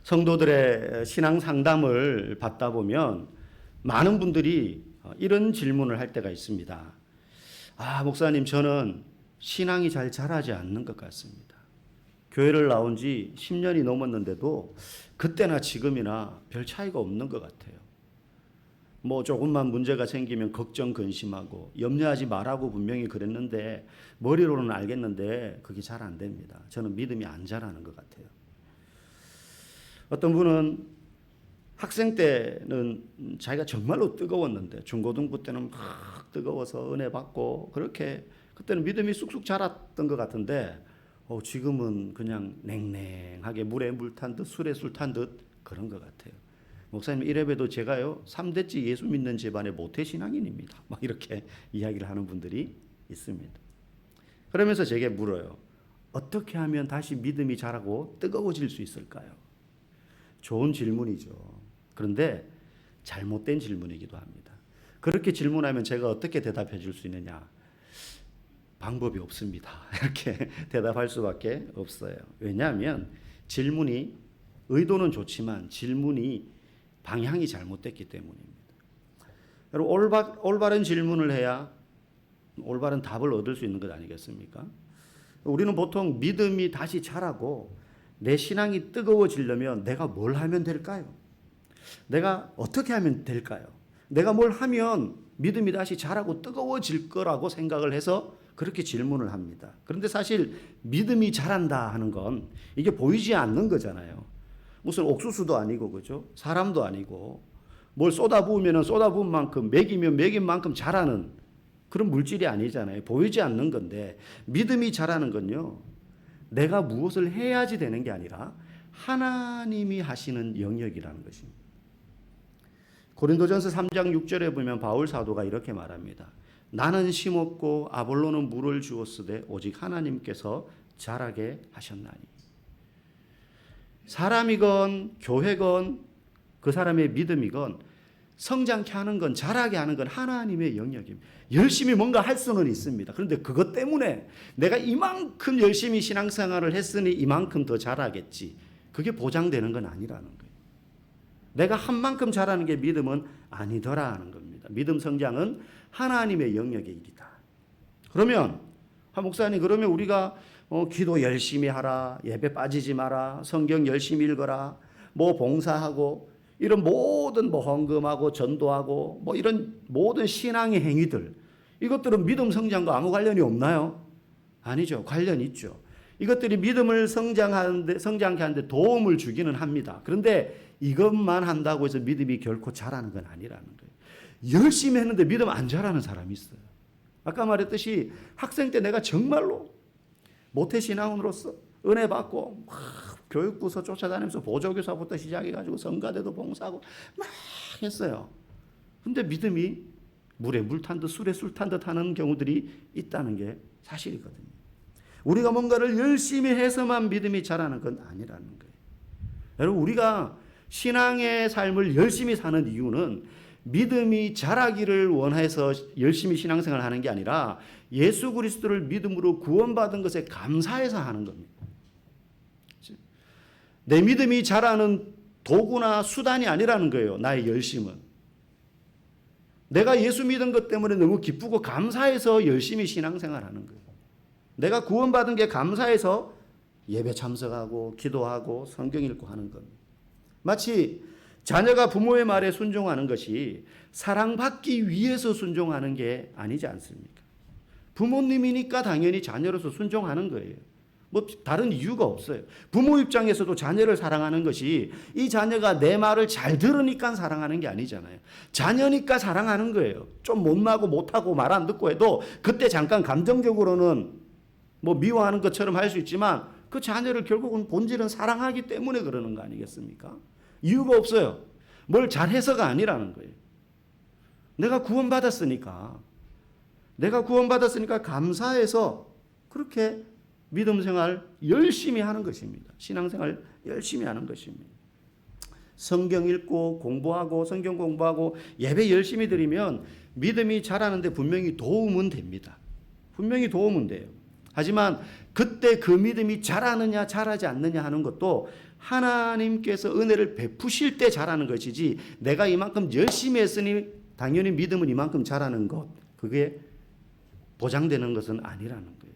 성도들의 신앙 상담을 받다 보면 많은 분들이 이런 질문을 할 때가 있습니다. 목사님, 저는 신앙이 잘 자라지 않는 것 같습니다. 교회를 나온 지 10년이 넘었는데도 그때나 지금이나 별 차이가 없는 것 같아요. 조금만 문제가 생기면 걱정, 근심하고 염려하지 말라고 분명히 그랬는데 머리로는 알겠는데 그게 잘 안 됩니다. 저는 믿음이 안 자라는 것 같아요. 어떤 분은 학생 때는 자기가 정말로 뜨거웠는데 중고등부 때는 막 뜨거워서 은혜 받고 그렇게 그때는 믿음이 쑥쑥 자랐던 것 같은데 지금은 그냥 냉랭하게 물에 물 탄 듯 술에 술 탄 듯 그런 것 같아요. 목사님, 이래봬도 제가요 3대째 예수 믿는 집안의 모태신앙인입니다. 막 이렇게 이야기를 하는 분들이 있습니다. 그러면서 제게 물어요. 어떻게 하면 다시 믿음이 자라고 뜨거워질 수 있을까요? 좋은 질문이죠. 그런데 잘못된 질문이기도 합니다. 그렇게 질문하면 제가 어떻게 대답해 줄 수 있느냐? 방법이 없습니다. 이렇게 대답할 수밖에 없어요. 왜냐하면 질문이 의도는 좋지만 질문이 방향이 잘못됐기 때문입니다. 여러분, 올바른 질문을 해야 올바른 답을 얻을 수 있는 것 아니겠습니까? 우리는 보통 믿음이 다시 자라고 내 신앙이 뜨거워지려면 내가 뭘 하면 될까요? 내가 어떻게 하면 될까요? 내가 뭘 하면 믿음이 다시 자라고 뜨거워질 거라고 생각을 해서 그렇게 질문을 합니다. 그런데 사실 믿음이 자란다 하는 건 이게 보이지 않는 거잖아요. 무슨 옥수수도 아니고, 그죠? 사람도 아니고, 뭘 쏟아부으면 쏟아부은 만큼, 먹이면 먹인 만큼 자라는 그런 물질이 아니잖아요. 보이지 않는 건데, 믿음이 자라는 건요, 내가 무엇을 해야지 되는 게 아니라 하나님이 하시는 영역이라는 것입니다. 고린도전서 3장 6절에 보면 바울 사도가 이렇게 말합니다. 나는 심었고 아볼로는 물을 주었으되 오직 하나님께서 자라게 하셨나니. 사람이건 교회건 그 사람의 믿음이건 성장케 하는 건, 자라게 하는 건 하나님의 영역입니다. 열심히 뭔가 할 수는 있습니다. 그런데 그것 때문에 내가 이만큼 열심히 신앙생활을 했으니 이만큼 더 자라겠지, 그게 보장되는 건 아니라는 거예요. 내가 한 만큼 자라는 게 믿음은 아니더라 하는 겁니다. 믿음 성장은 하나님의 영역의 일이다. 그러면 목사님, 그러면 우리가 기도 열심히 하라, 예배 빠지지 마라, 성경 열심히 읽어라, 봉사하고 이런 모든 헌금하고 전도하고 이런 모든 신앙의 행위들, 이것들은 믿음 성장과 아무 관련이 없나요? 아니죠. 관련이 있죠. 이것들이 믿음을 성장케 하는데 도움을 주기는 합니다. 그런데 이것만 한다고 해서 믿음이 결코 자라는 건 아니라는 거예요. 열심히 했는데 믿음 안 자라는 사람이 있어요. 아까 말했듯이 학생 때 내가 정말로 모태신앙으로서 은혜 받고 막 교육부서 쫓아다니면서 보조교사부터 시작해가지고 성가대도 봉사하고 막 했어요. 근데 믿음이 물에 물 탄 듯 술에 술 탄 듯 하는 경우들이 있다는 게 사실이거든요. 우리가 뭔가를 열심히 해서만 믿음이 자라는 건 아니라는 거예요. 여러분, 우리가 신앙의 삶을 열심히 사는 이유는 믿음이 자라기를 원해서 열심히 신앙생활을 하는 게 아니라 예수 그리스도를 믿음으로 구원받은 것에 감사해서 하는 겁니다. 내 믿음이 자라는 도구나 수단이 아니라는 거예요. 나의 열심은. 내가 예수 믿은 것 때문에 너무 기쁘고 감사해서 열심히 신앙생활하는 거예요. 내가 구원받은 게 감사해서 예배 참석하고 기도하고 성경 읽고 하는 겁니다. 마치 자녀가 부모의 말에 순종하는 것이 사랑받기 위해서 순종하는 게 아니지 않습니까? 부모님이니까 당연히 자녀로서 순종하는 거예요. 다른 이유가 없어요. 부모 입장에서도 자녀를 사랑하는 것이 이 자녀가 내 말을 잘 들으니까 사랑하는 게 아니잖아요. 자녀니까 사랑하는 거예요. 좀 못나고 못하고 말 안 듣고 해도 그때 잠깐 감정적으로는 미워하는 것처럼 할 수 있지만 그 자녀를 결국은 본질은 사랑하기 때문에 그러는 거 아니겠습니까? 이유가 없어요. 뭘 잘해서가 아니라는 거예요. 내가 구원받았으니까 감사해서 그렇게 믿음 생활 열심히 하는 것입니다. 신앙생활 열심히 하는 것입니다. 성경 읽고 공부하고 성경 공부하고 예배 열심히 드리면 믿음이 자라는데 분명히 도움은 됩니다. 분명히 도움은 돼요. 하지만 그때 그 믿음이 자라느냐 자라지 않느냐 하는 것도 하나님께서 은혜를 베푸실 때 자라는 것이지, 내가 이만큼 열심히 했으니 당연히 믿음은 이만큼 자라는 것, 그게 보장되는 것은 아니라는 거예요.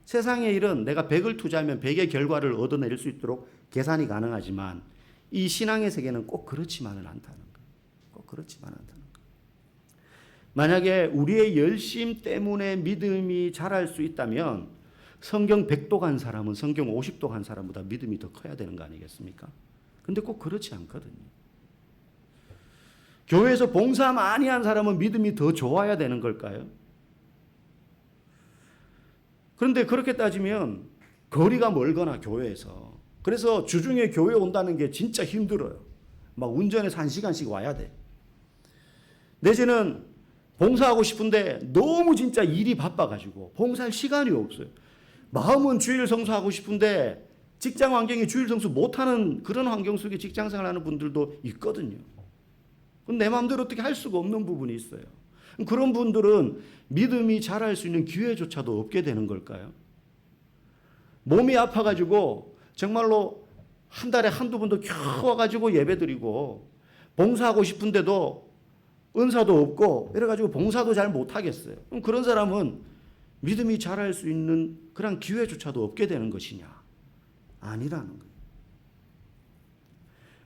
세상의 일은 내가 100을 투자하면 100의 결과를 얻어낼 수 있도록 계산이 가능하지만 이 신앙의 세계는 꼭 그렇지만은 않다는 거예요. 꼭 그렇지만은 않다는 거예요. 만약에 우리의 열심 때문에 믿음이 자랄 수 있다면 성경 100도 간 사람은 성경 50도 간 사람보다 믿음이 더 커야 되는 거 아니겠습니까? 근데 꼭 그렇지 않거든요. 교회에서 봉사 많이 한 사람은 믿음이 더 좋아야 되는 걸까요? 그런데 그렇게 따지면 거리가 멀거나 교회에서, 그래서 주중에 교회 온다는 게 진짜 힘들어요. 막 운전해서 1시간씩 와야 돼. 내지는 봉사하고 싶은데 너무 진짜 일이 바빠가지고 봉사할 시간이 없어요. 마음은 주일 성수하고 싶은데 직장 환경이 주일 성수 못하는 그런 환경 속에 직장 생활하는 분들도 있거든요. 내 마음대로 어떻게 할 수가 없는 부분이 있어요. 그런 분들은 믿음이 자랄 수 있는 기회조차도 없게 되는 걸까요? 몸이 아파가지고 정말로 한 달에 한두 번도 겨우 와가지고 예배드리고 봉사하고 싶은데도 은사도 없고 이래가지고 봉사도 잘 못하겠어요. 그럼 그런 사람은 믿음이 자랄 수 있는 그런 기회조차도 없게 되는 것이냐? 아니라는 거예요.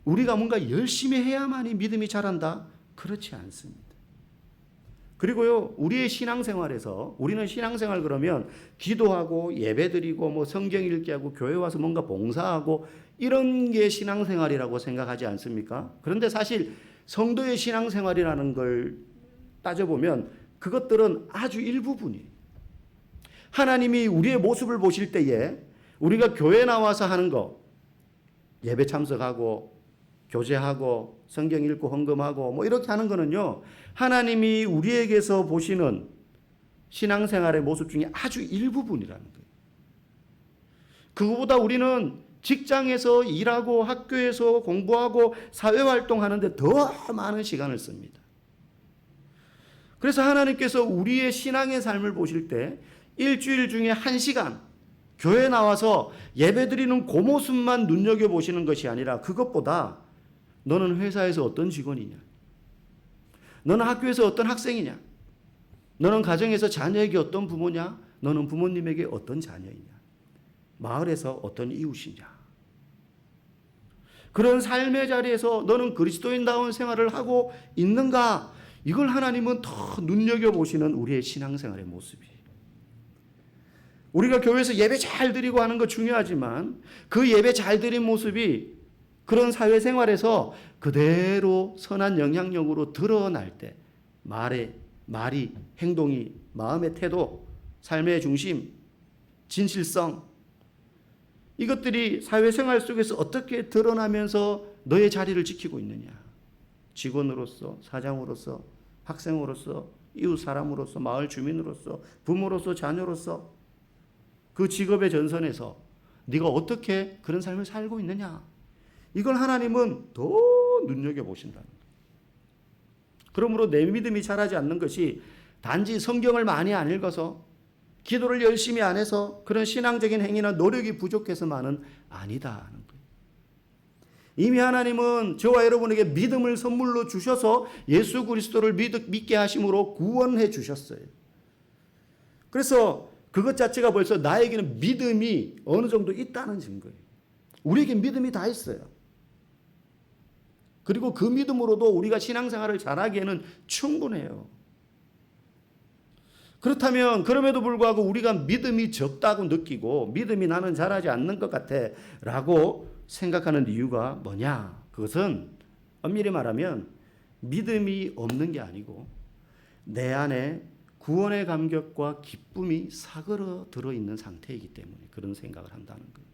우리가 뭔가 열심히 해야만이 믿음이 자란다? 그렇지 않습니다. 그리고요, 우리의 신앙생활에서, 우리는 신앙생활 그러면 기도하고 예배드리고 뭐 성경 읽기 하고 교회 와서 뭔가 봉사하고 이런 게 신앙생활이라고 생각하지 않습니까? 그런데 사실 성도의 신앙생활이라는 걸 따져보면 그것들은 아주 일부분이에요. 하나님이 우리의 모습을 보실 때에 우리가 교회 나와서 하는 거, 예배 참석하고 교제하고 성경 읽고 헌금하고 뭐 이렇게 하는 거는요, 하나님이 우리에게서 보시는 신앙생활의 모습 중에 아주 일부분이라는 거예요. 그거보다 우리는 직장에서 일하고 학교에서 공부하고 사회활동하는데 더 많은 시간을 씁니다. 그래서 하나님께서 우리의 신앙의 삶을 보실 때 일주일 중에 1시간 교회 나와서 예배드리는 그 모습만 눈여겨보시는 것이 아니라 그것보다 너는 회사에서 어떤 직원이냐? 너는 학교에서 어떤 학생이냐? 너는 가정에서 자녀에게 어떤 부모냐? 너는 부모님에게 어떤 자녀이냐? 마을에서 어떤 이웃이냐? 그런 삶의 자리에서 너는 그리스도인다운 생활을 하고 있는가? 이걸 하나님은 더 눈여겨보시는 우리의 신앙생활의 모습이에요. 우리가 교회에서 예배 잘 드리고 하는 거 중요하지만 그 예배 잘 드린 모습이 그런 사회생활에서 그대로 선한 영향력으로 드러날 때 말이, 행동이, 마음의 태도, 삶의 중심, 진실성, 이것들이 사회생활 속에서 어떻게 드러나면서 너의 자리를 지키고 있느냐. 직원으로서, 사장으로서, 학생으로서, 이웃 사람으로서, 마을 주민으로서, 부모로서, 자녀로서 그 직업의 전선에서 네가 어떻게 그런 삶을 살고 있느냐. 이걸 하나님은 더 눈여겨보신다는 거예요. 그러므로 내 믿음이 자라지 않는 것이 단지 성경을 많이 안 읽어서 기도를 열심히 안 해서 그런 신앙적인 행위나 노력이 부족해서만은 아니다는 거예요. 이미 하나님은 저와 여러분에게 믿음을 선물로 주셔서 예수 그리스도를 믿게 하심으로 구원해 주셨어요. 그래서 그것 자체가 벌써 나에게는 믿음이 어느 정도 있다는 증거예요. 우리에게 믿음이 다 있어요. 그리고 그 믿음으로도 우리가 신앙생활을 잘하기에는 충분해요. 그렇다면 그럼에도 불구하고 우리가 믿음이 적다고 느끼고 믿음이 나는 자라지 않는 것 같아 라고 생각하는 이유가 뭐냐? 그것은 엄밀히 말하면 믿음이 없는 게 아니고 내 안에 구원의 감격과 기쁨이 사그러들어 있는 상태이기 때문에 그런 생각을 한다는 거예요.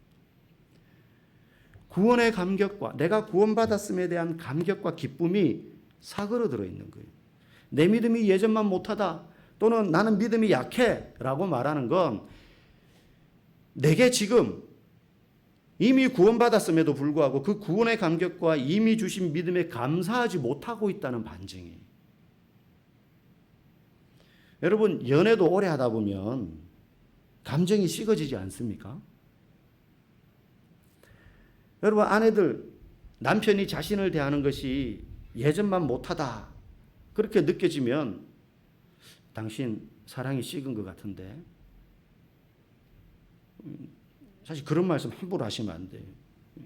구원의 감격과 내가 구원받았음에 대한 감격과 기쁨이 사그러들어 있는 거예요. 내 믿음이 예전만 못하다 또는 나는 믿음이 약해 라고 말하는 건 내게 지금 이미 구원받았음에도 불구하고 그 구원의 감격과 이미 주신 믿음에 감사하지 못하고 있다는 반증이에요. 여러분 연애도 오래 하다 보면 감정이 식어지지 않습니까? 여러분, 아내들, 남편이 자신을 대하는 것이 예전만 못하다 그렇게 느껴지면 당신 사랑이 식은 것 같은데, 사실 그런 말씀 함부로 하시면 안 돼요.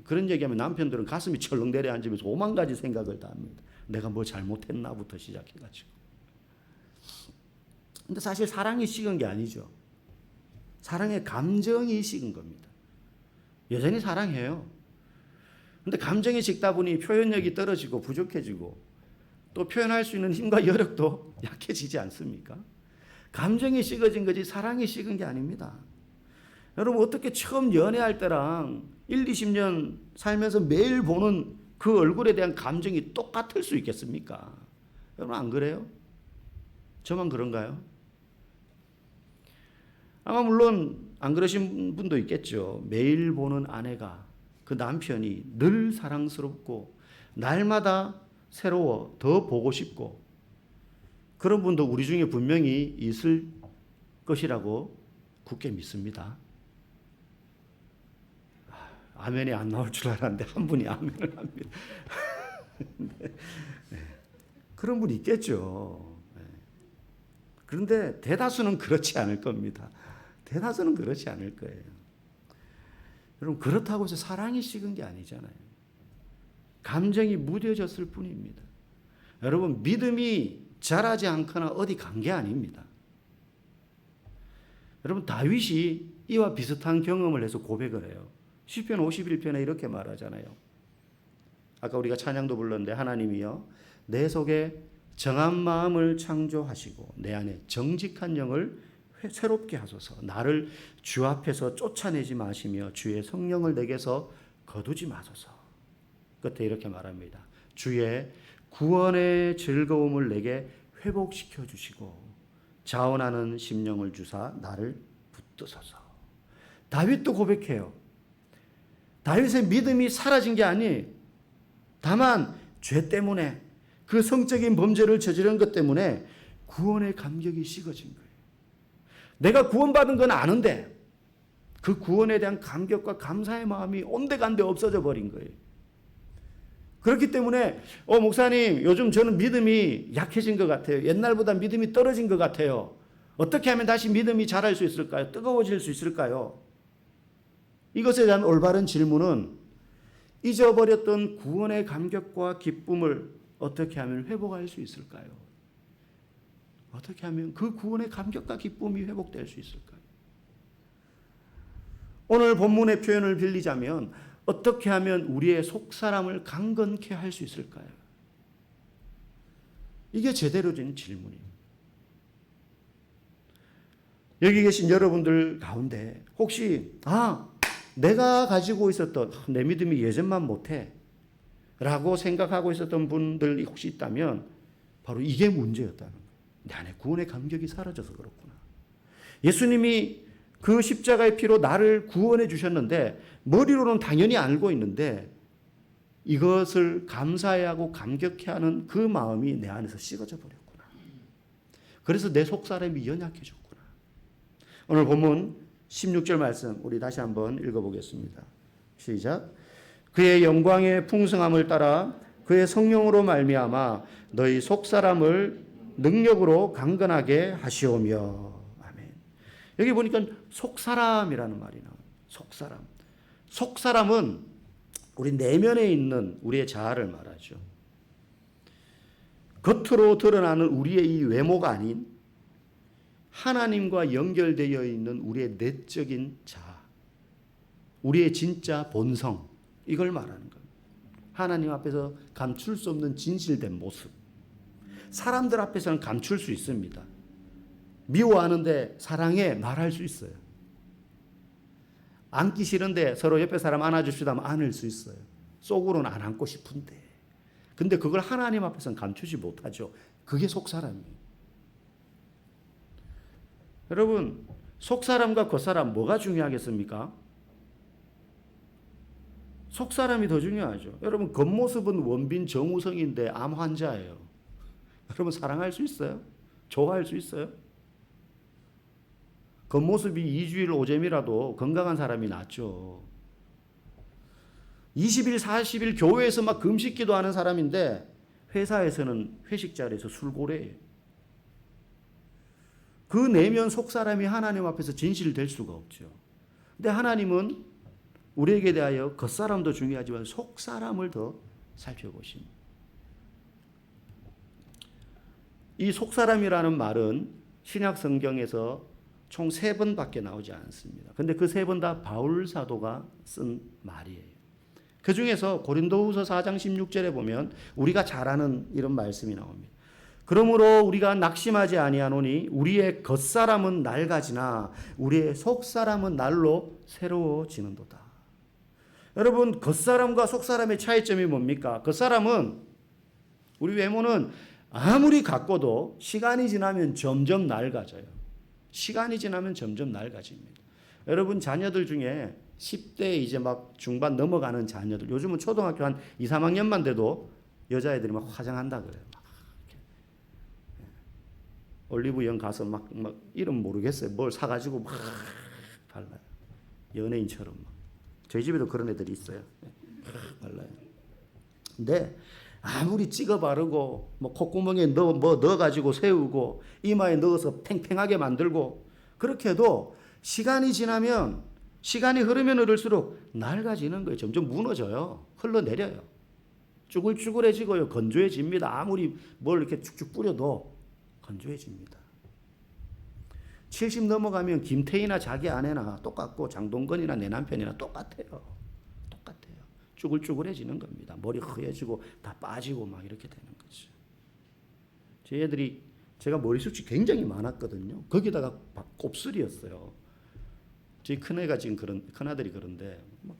그런 얘기하면 남편들은 가슴이 철렁 내려앉으면서 5만 가지 생각을 다 합니다. 내가 뭐 잘못했나부터 시작해가지고. 근데 사실 사랑이 식은 게 아니죠. 사랑의 감정이 식은 겁니다. 여전히 사랑해요. 근데 감정이 식다 보니 표현력이 떨어지고 부족해지고 또 표현할 수 있는 힘과 여력도 약해지지 않습니까? 감정이 식어진 거지 사랑이 식은 게 아닙니다. 여러분, 어떻게 처음 연애할 때랑 1, 20년 살면서 매일 보는 그 얼굴에 대한 감정이 똑같을 수 있겠습니까? 여러분, 안 그래요? 저만 그런가요? 아마 물론 안 그러신 분도 있겠죠. 매일 보는 아내가, 그 남편이 늘 사랑스럽고 날마다 새로워 더 보고 싶고 그런 분도 우리 중에 분명히 있을 것이라고 굳게 믿습니다. 아멘이 안 나올 줄 알았는데 한 분이 아멘을 합니다. 네. 그런 분 있겠죠. 네. 그런데 대다수는 그렇지 않을 겁니다. 대다수는 그렇지 않을 거예요. 여러분, 그렇다고 해서 사랑이 식은 게 아니잖아요. 감정이 무뎌졌을 뿐입니다. 여러분, 믿음이 자라지 않거나 어디 간 게 아닙니다. 여러분, 다윗이 이와 비슷한 경험을 해서 고백을 해요. 시편 51편에 이렇게 말하잖아요. 아까 우리가 찬양도 불렀는데, 하나님이여 내 속에 정한 마음을 창조하시고 내 안에 정직한 영을 새롭게 하소서. 나를 주 앞에서 쫓아내지 마시며 주의 성령을 내게서 거두지 마소서. 끝에 이렇게 말합니다. 주의 구원의 즐거움을 내게 회복시켜 주시고 자원하는 심령을 주사 나를 붙드소서. 다윗도 고백해요. 다윗의 믿음이 사라진 게 아니에요. 다만 죄 때문에, 그 성적인 범죄를 저지른 것 때문에 구원의 감격이 식어진 거예요. 내가 구원받은 건 아는데 그 구원에 대한 감격과 감사의 마음이 온데간데 없어져 버린 거예요. 그렇기 때문에 목사님, 요즘 저는 믿음이 약해진 것 같아요. 옛날보다 믿음이 떨어진 것 같아요. 어떻게 하면 다시 믿음이 자랄 수 있을까요? 뜨거워질 수 있을까요? 이것에 대한 올바른 질문은 잊어버렸던 구원의 감격과 기쁨을 어떻게 하면 회복할 수 있을까요? 어떻게 하면 그 구원의 감격과 기쁨이 회복될 수 있을까요? 오늘 본문의 표현을 빌리자면 어떻게 하면 우리의 속사람을 강건케 할 수 있을까요? 이게 제대로 된 질문입니다. 여기 계신 여러분들 가운데 혹시 내가 가지고 있었던 내 믿음이 예전만 못해 라고 생각하고 있었던 분들이 혹시 있다면 바로 이게 문제였다는 거예요. 내 안에 구원의 감격이 사라져서 그렇구나. 예수님이 그 십자가의 피로 나를 구원해 주셨는데 머리로는 당연히 알고 있는데 이것을 감사해하고 감격해하는 그 마음이 내 안에서 식어져 버렸구나. 그래서 내 속사람이 연약해졌구나. 오늘 본문 16절 말씀 우리 다시 한번 읽어보겠습니다. 시작. 그의 영광의 풍성함을 따라 그의 성령으로 말미암아 너희 속사람을 능력으로 강건하게 하시오며. 아멘. 여기 보니까 속사람이라는 말이 나와요. 속사람. 속사람은 우리 내면에 있는 우리의 자아를 말하죠. 겉으로 드러나는 우리의 이 외모가 아닌 하나님과 연결되어 있는 우리의 내적인 자아, 우리의 진짜 본성, 이걸 말하는 겁니다. 하나님 앞에서 감출 수 없는 진실된 모습. 사람들 앞에서는 감출 수 있습니다. 미워하는데 사랑해 말할 수 있어요. 안기 싫은데 서로 옆에 사람 안아줍시다 하면 안을 수 있어요. 속으로는 안 안고 싶은데. 근데 그걸 하나님 앞에서는 감추지 못하죠. 그게 속사람이에요. 여러분, 속사람과 겉사람 뭐가 중요하겠습니까? 속사람이 더 중요하죠. 여러분, 겉모습은 원빈 정우성인데 암 환자예요. 여러분, 사랑할 수 있어요? 좋아할 수 있어요? 겉모습이 2주일 오잼이라도 건강한 사람이 낫죠. 20일, 40일 교회에서 막 금식 기도하는 사람인데 회사에서는 회식 자리에서 술고래예요. 그 내면 속 사람이 하나님 앞에서 진실될 수가 없죠. 근데 하나님은 우리에게 대하여 겉사람도 중요하지만 속 사람을 더 살펴보십니다. 이 속사람이라는 말은 신약 성경에서 총 3번밖에 나오지 않습니다. 근데 그 3번 다 바울 사도가 쓴 말이에요. 그 중에서 고린도후서 4장 16절에 보면 우리가 잘 아는 이런 말씀이 나옵니다. 그러므로 우리가 낙심하지 아니하노니 우리의 겉사람은 낡아지나 우리의 속사람은 날로 새로워지는도다. 여러분, 겉사람과 속사람의 차이점이 뭡니까? 겉사람은, 우리 외모는 아무리 가꿔도 시간이 지나면 점점 낡아져요. 시간이 지나면 점점 낡아집니다. 여러분, 자녀들 중에 10대 이제 막 중반 넘어가는 자녀들, 요즘은 초등학교 한 2, 3학년만 돼도 여자애들이 막 화장한다 그래요. 막 이렇게. 올리브영 가서 막 이름 모르겠어요. 뭘 사가지고 막 발라요. 연예인처럼 막. 저희 집에도 그런 애들이 있어요. 발라요. 근데 아무리 찍어 바르고 뭐 콧구멍에 넣어가지고 세우고 이마에 넣어서 팽팽하게 만들고 그렇게 해도 시간이 지나면, 시간이 흐르면 흐를수록 낡아지는 거예요. 점점 무너져요. 흘러내려요. 쭈글쭈글해지고요. 건조해집니다. 아무리 뭘 이렇게 축축 뿌려도 건조해집니다. 70 넘어가면 김태희나 자기 아내나 똑같고 장동건이나 내 남편이나 똑같아요. 똑같아요. 쭈글쭈글해지는 겁니다. 머리 허해지고 다 빠지고 막 이렇게 되는 거죠. 제 애들이, 제가 머리숱이 굉장히 많았거든요. 거기다가 곱슬이었어요. 저희 큰애가 지금 큰아들이 그런데 막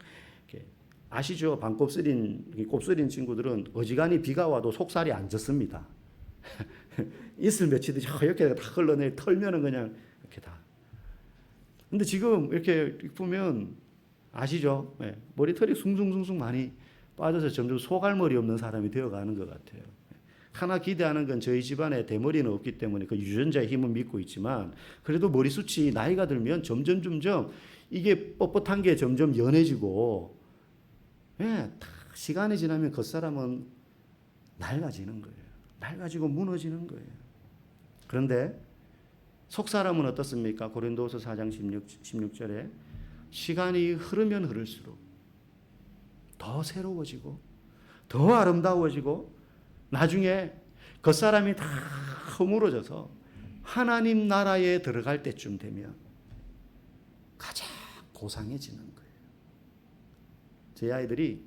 이렇게 아시죠? 곱슬인 친구들은 어지간히 비가 와도 속살이 안 젖습니다. 이슬 며칠 뒤에 이렇게 다 흘러내 털면은 그냥 이렇게 다. 근데 지금 이렇게 보면 아시죠? 네. 머리털이 숭숭숭숭 많이 빠져서 점점 소갈머리 없는 사람이 되어가는 것 같아요. 하나 기대하는 건 저희 집안에 대머리는 없기 때문에 그 유전자의 힘은 믿고 있지만 그래도 머리숱이 나이가 들면 점점 이게 뻣뻣한 게 점점 연해지고, 예, 다 시간이 지나면 겉사람은 낡아지는 거예요. 낡아지고 무너지는 거예요. 그런데 속사람은 어떻습니까? 고린도후서 4장 16절에 시간이 흐르면 흐를수록 더 새로워지고 더 아름다워지고 나중에 겉사람이 다 허물어져서 하나님 나라에 들어갈 때쯤 되면 가장 고상해지는 거예요. 제 아이들이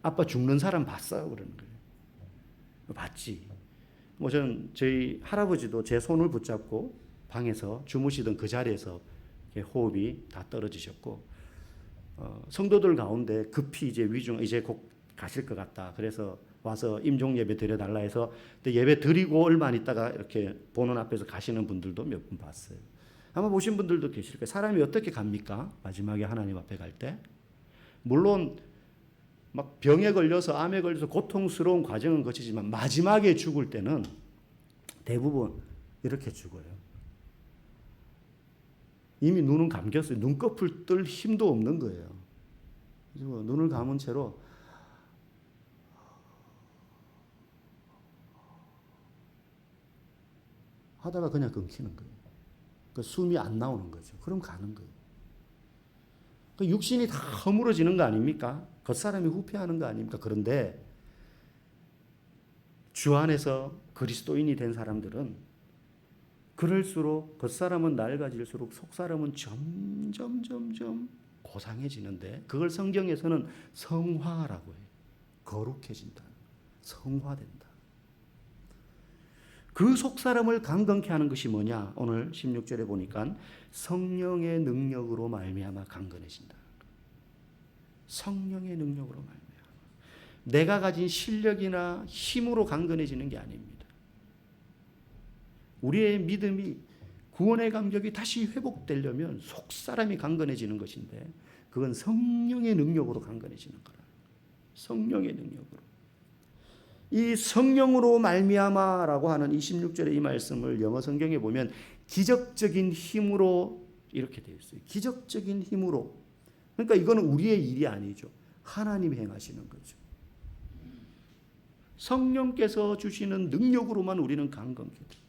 아빠 죽는 사람 봤어요 그러는 거예요. 봤지. 뭐 저는 저희 할아버지도 제 손을 붙잡고 방에서 주무시던 그 자리에서 호흡이 다 떨어지셨고, 성도들 가운데 급히 이제 이제 곧 가실 것 같다. 그래서 와서 임종 예배 드려달라 해서 예배 드리고 얼마 안 있다가 이렇게 보는 앞에서 가시는 분들도 몇 분 봤어요. 아마 보신 분들도 계실 거예요. 사람이 어떻게 갑니까? 마지막에 하나님 앞에 갈 때. 물론 막 병에 걸려서 암에 걸려서 고통스러운 과정은 거치지만 마지막에 죽을 때는 대부분 이렇게 죽어요. 이미 눈은 감겼어요. 눈꺼풀 뜰 힘도 없는 거예요. 그래서 눈을 감은 채로 하다가 그냥 끊기는 거예요. 그 숨이 안 나오는 거죠. 그럼 가는 거예요. 그 육신이 다 허물어지는 거 아닙니까? 겉사람이 후퇴하는 거 아닙니까? 그런데 주 안에서 그리스도인이 된 사람들은 그럴수록 겉사람은 낡아질수록 속사람은 점점 고상해지는데 그걸 성경에서는 성화라고 해요. 거룩해진다. 성화된다. 그 속사람을 강건케 하는 것이 뭐냐? 오늘 16절에 보니까 성령의 능력으로 말미암아 강건해진다. 성령의 능력으로 말미암아. 내가 가진 실력이나 힘으로 강건해지는 게 아닙니다. 우리의 믿음이, 구원의 감격이 다시 회복되려면 속사람이 강건해지는 것인데 그건 성령의 능력으로 강건해지는 거라. 성령의 능력으로. 이 성령으로 말미암아라고 하는 26절의 이 말씀을 영어 성경에 보면 기적적인 힘으로 이렇게 되어 있어요. 기적적인 힘으로. 그러니까 이거는 우리의 일이 아니죠. 하나님이 행하시는 거죠. 성령께서 주시는 능력으로만 우리는 강건케 돼요.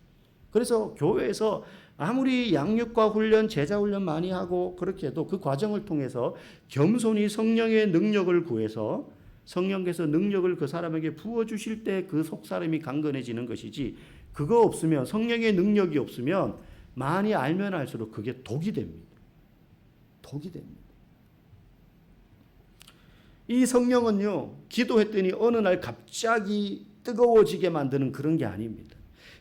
그래서 교회에서 아무리 양육과 훈련, 제자 훈련 많이 하고 그렇게 해도 그 과정을 통해서 겸손히 성령의 능력을 구해서 성령께서 능력을 그 사람에게 부어주실 때 그 속사람이 강건해지는 것이지, 그거 없으면, 성령의 능력이 없으면 많이 알면 알수록 그게 독이 됩니다. 독이 됩니다. 이 성령은요, 기도했더니 어느 날 갑자기 뜨거워지게 만드는 그런 게 아닙니다.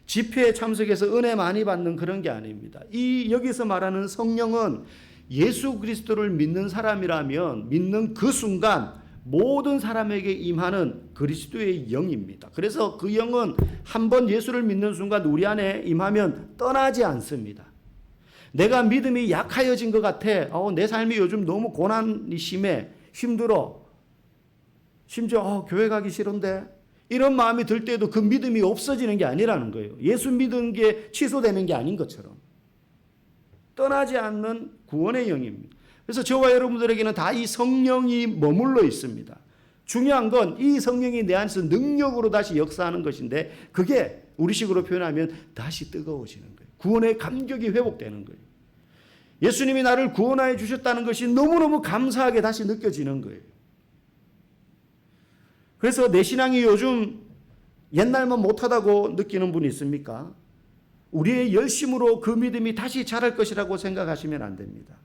집회에 참석해서 은혜 많이 받는 그런 게 아닙니다. 이 여기서 말하는 성령은 예수 그리스도를 믿는 사람이라면 믿는 그 순간 모든 사람에게 임하는 그리스도의 영입니다. 그래서 그 영은 한번 예수를 믿는 순간 우리 안에 임하면 떠나지 않습니다. 내가 믿음이 약하여진 것 같아. 내 삶이 요즘 너무 고난이 심해. 힘들어. 심지어 교회 가기 싫은데. 이런 마음이 들 때도 그 믿음이 없어지는 게 아니라는 거예요. 예수 믿은 게 취소되는 게 아닌 것처럼. 떠나지 않는 구원의 영입니다. 그래서 저와 여러분들에게는 다 이 성령이 머물러 있습니다. 중요한 건 이 성령이 내 안에서 능력으로 다시 역사하는 것인데, 그게 우리식으로 표현하면 다시 뜨거워지는 거예요. 구원의 감격이 회복되는 거예요. 예수님이 나를 구원하여 주셨다는 것이 너무너무 감사하게 다시 느껴지는 거예요. 그래서 내 신앙이 요즘 옛날만 못하다고 느끼는 분이 있습니까? 우리의 열심으로 그 믿음이 다시 자랄 것이라고 생각하시면 안 됩니다.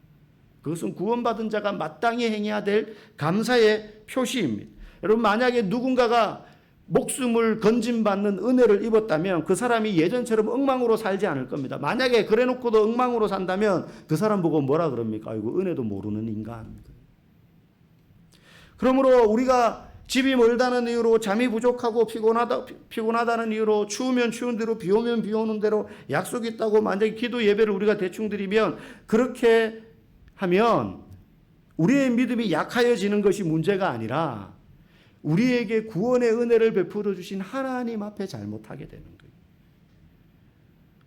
그것은 구원받은 자가 마땅히 행해야 될 감사의 표시입니다. 여러분, 만약에 누군가가 목숨을 건짐받는 은혜를 입었다면 그 사람이 예전처럼 엉망으로 살지 않을 겁니다. 만약에 그래 놓고도 엉망으로 산다면 그 사람 보고 뭐라 그럽니까? 아이고, 은혜도 모르는 인간. 그러므로 우리가 집이 멀다는 이유로, 잠이 부족하고 피곤하다는 이유로, 추우면 추운 대로, 비 오면 비 오는 대로, 약속이 있다고 만약에 기도 예배를 우리가 대충 드리면, 그렇게 하면 우리의 믿음이 약하여지는 것이 문제가 아니라 우리에게 구원의 은혜를 베풀어 주신 하나님 앞에 잘못하게 되는 거예요.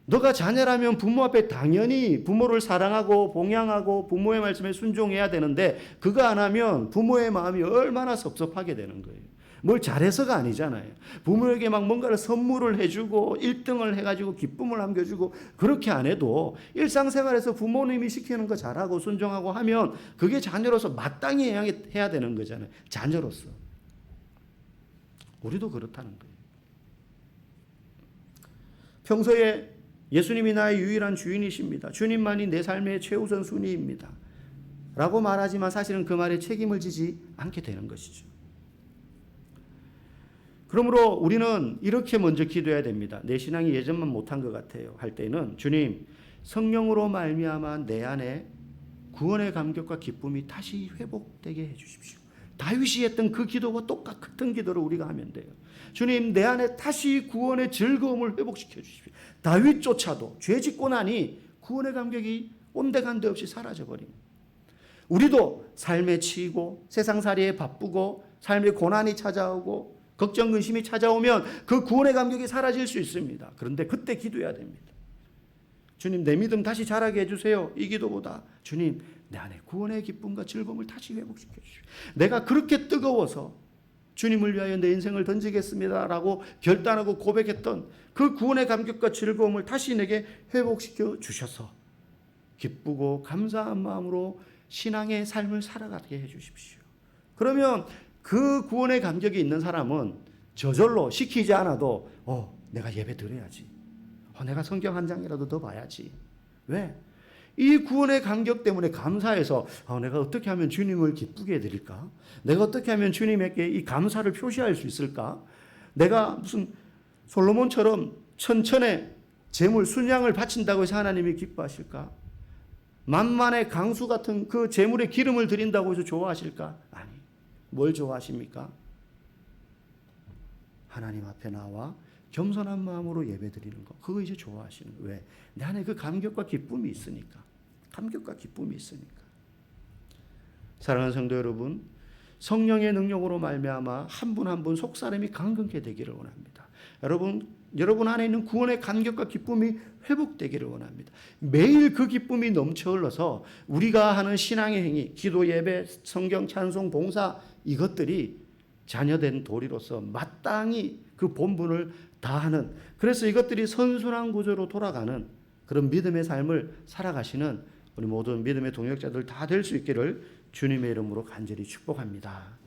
너가 자녀라면 부모 앞에 당연히 부모를 사랑하고 봉양하고 부모의 말씀에 순종해야 되는데, 그거 안 하면 부모의 마음이 얼마나 섭섭하게 되는 거예요. 뭘 잘해서가 아니잖아요. 부모에게 막 뭔가를 선물을 해주고 1등을 해가지고 기쁨을 남겨주고, 그렇게 안 해도 일상생활에서 부모님이 시키는 거 잘하고 순종하고 하면 그게 자녀로서 마땅히 해야 되는 거잖아요. 자녀로서. 우리도 그렇다는 거예요. 평소에 예수님이 나의 유일한 주인이십니다. 주님만이 내 삶의 최우선 순위입니다. 라고 말하지만 사실은 그 말에 책임을 지지 않게 되는 것이죠. 그러므로 우리는 이렇게 먼저 기도해야 됩니다. 내 신앙이 예전만 못한 것 같아요. 할 때는, 주님, 성령으로 말미암아 내 안에 구원의 감격과 기쁨이 다시 회복되게 해주십시오. 다윗이 했던 그 기도와 똑같은 기도를 우리가 하면 돼요. 주님, 내 안에 다시 구원의 즐거움을 회복시켜 주십시오. 다윗조차도 죄 짓고 나니 구원의 감격이 온데간데 없이 사라져버립니다. 우리도 삶에 치이고 세상살이에 바쁘고 삶에 고난이 찾아오고 걱정 근심이 찾아오면 그 구원의 감격이 사라질 수 있습니다. 그런데 그때 기도해야 됩니다. 주님, 내 믿음 다시 자라게 해주세요. 이 기도보다, 주님, 내 안에 구원의 기쁨과 즐거움을 다시 회복시켜 주십시오. 내가 그렇게 뜨거워서 주님을 위하여 내 인생을 던지겠습니다라고 결단하고 고백했던 그 구원의 감격과 즐거움을 다시 내게 회복시켜 주셔서 기쁘고 감사한 마음으로 신앙의 삶을 살아가게 해주십시오. 그러면 그 구원의 감격이 있는 사람은 저절로 시키지 않아도 내가 예배 드려야지. 내가 성경 한 장이라도 더 봐야지. 왜? 이 구원의 감격 때문에 감사해서 내가 어떻게 하면 주님을 기쁘게 해드릴까? 내가 어떻게 하면 주님에게 이 감사를 표시할 수 있을까? 내가 무슨 솔로몬처럼 천천의 재물 순양을 바친다고 해서 하나님이 기뻐하실까? 만만의 강수 같은 그 재물에 기름을 드린다고 해서 좋아하실까? 아니. 뭘 좋아하십니까? 하나님 앞에 나와 겸손한 마음으로 예배드리는 거. 그거 이제 좋아하시는 거예요. 왜? 내 안에 그 감격과 기쁨이 있으니까. 감격과 기쁨이 있으니까. 사랑하는 성도 여러분, 성령의 능력으로 말미암아 한 분 한 분 속사람이 강건케 되기를 원합니다. 여러분, 여러분 안에 있는 구원의 감격과 기쁨이 회복되기를 원합니다. 매일 그 기쁨이 넘쳐 흘러서 우리가 하는 신앙의 행위, 기도, 예배, 성경, 찬송, 봉사 이것들이 자녀된 도리로서 마땅히 그 본분을 다하는, 그래서 이것들이 선순환 구조로 돌아가는 그런 믿음의 삶을 살아가시는 우리 모든 믿음의 동역자들 다 될 수 있기를 주님의 이름으로 간절히 축복합니다.